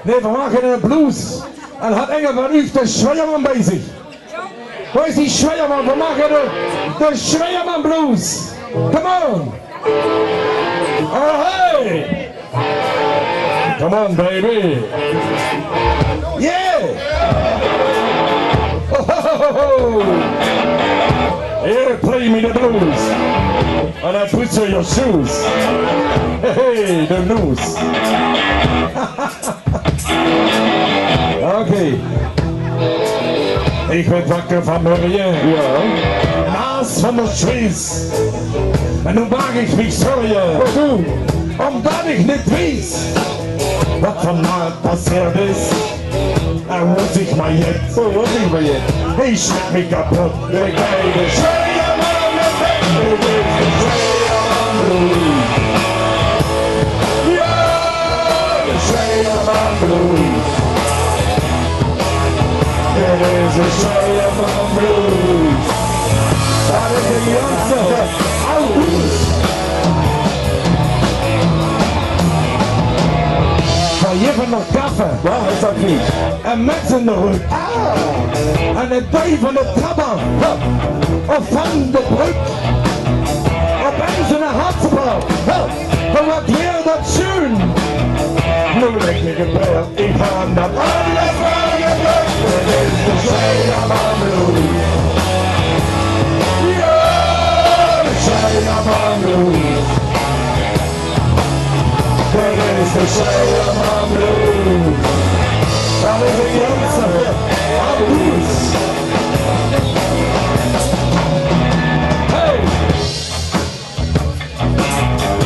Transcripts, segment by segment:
Nee, we maken een blues. En had Engel van u de Schweierman bezig. Waar is die Schweierman? We maken de Schweierman blues. Come on. Oh, hey. Come on, baby. Yeah. Oh, ho, ho, ho. Here, play me the blues. And I put on your shoes. Hey, the blues. Okay. Ik werd wakker van mijn rien. Ja. Naast van de streets. En nu maak ik mich zorgen. Waarom? Omdat ik niet weet wat vannacht passiert is. En moet ik maar jet. Zo wat ik maar jet. Ik schrik me kapot. Ik bij de Schweierman met de Schweierman blues. Ja, de Schweierman blues. Dit is de Schweierman blues. Dat is de jongste ouders. Van Jiffen nog kaffen. Waar is dat niet? En mensen in de rug. Ah. En het bij van de trappen. Of van de brug. Opeens een hartspel. En wat weer dat schön. Nu ben ik niet gebeld. Ik ga dat alles vragen. Dit is de Schweierman blues. Ja, de Schweierman blues. Dit is de Schweierman blues. Dat is de jongste blues. Hey!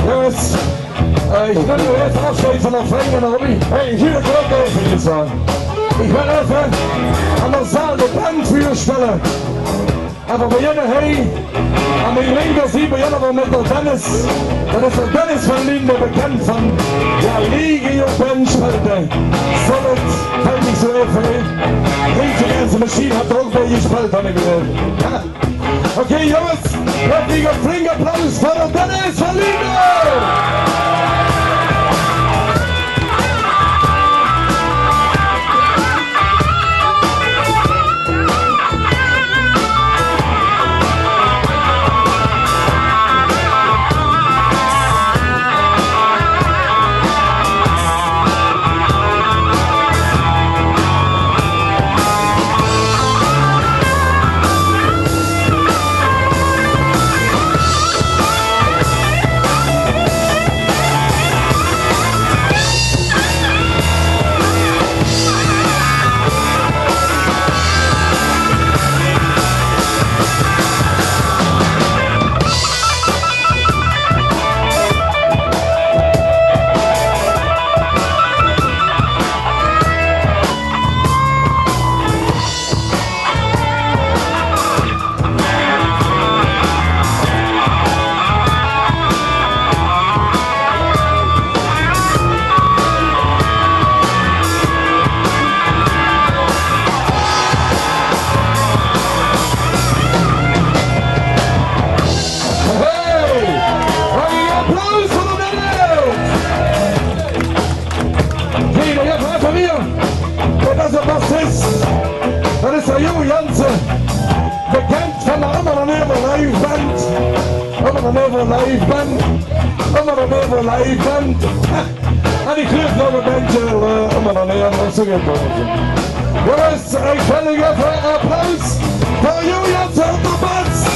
Jongens, ik wil nu even afscheid van een vriend en hobby. Hey, hier wil ik ook even iets aan. Ik wil even aan de zaal de band voor jullie spelen. En we beginnen, hey, aan mijn linker zie beginnen we met de Dennis. Dat is de Dennis van Linde, bekend van ja, Legio Bandspelten. Solid, fällt nicht so even, hey. Riesige ganze Maschine hat ook bij je gespeeld, heb ik gehoord. Ja. Oké, jongens, laat ik een flink applaus voor de Dennis van Linde! Dat is de jonge Jansen, bekend van de Allemaal Never Live Band. Allemaal Never Live Band. Allemaal Never Live Band. En ik geloof nog een bandje, Allemaal Never, zo gaat het. Jongens, ik wil nog even een applaus voor jonge Jansen op de band.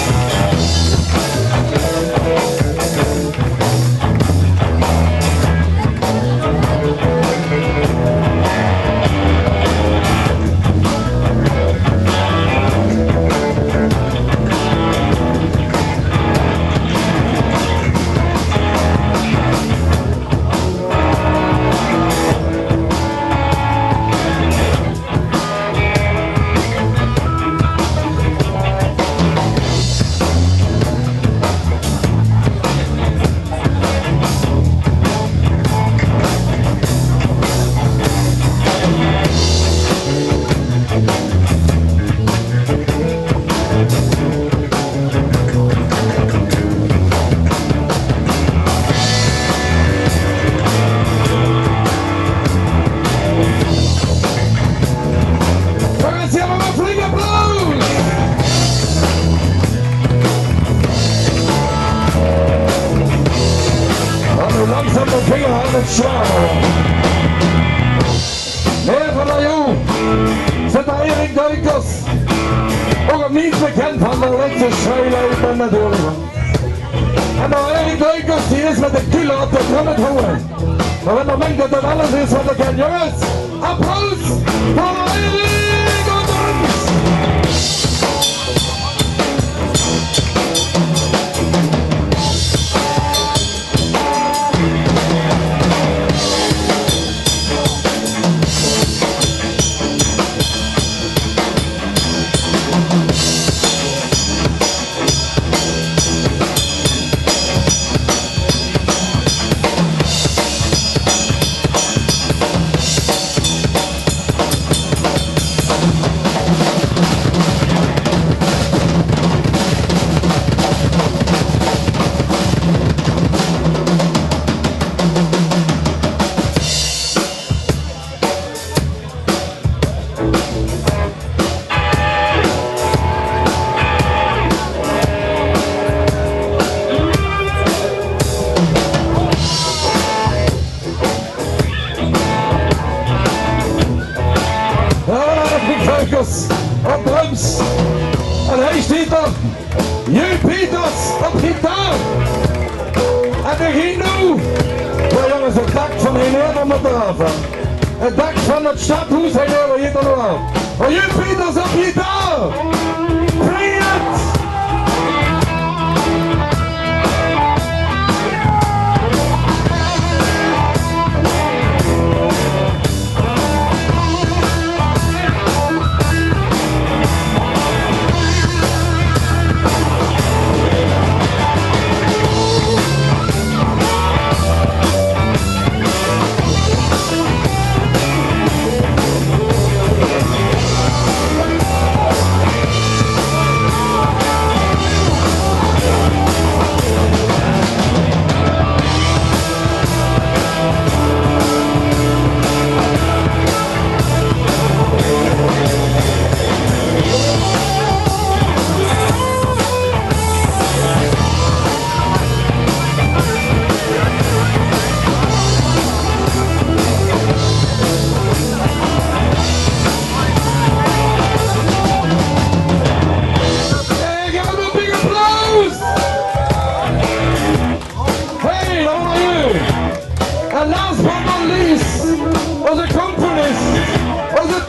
niet bekend van de leukste schrijflijpen natuurlijk. En nou Erik Leukers, die is met de kilo op de trommel houden. Maar op het moment dat het alles is wat ik ken, jongens, applaus voor Erik Leukers! Op drums. En hij staat er. J. Peters op gitaar. En de Gino. Ja jongens, het dak van een eerder moet eraf. Het dak van het stadhuis heen er hier nog af. Maar J. Peters op gitaar. Play it! And last but not least, was a componist, was a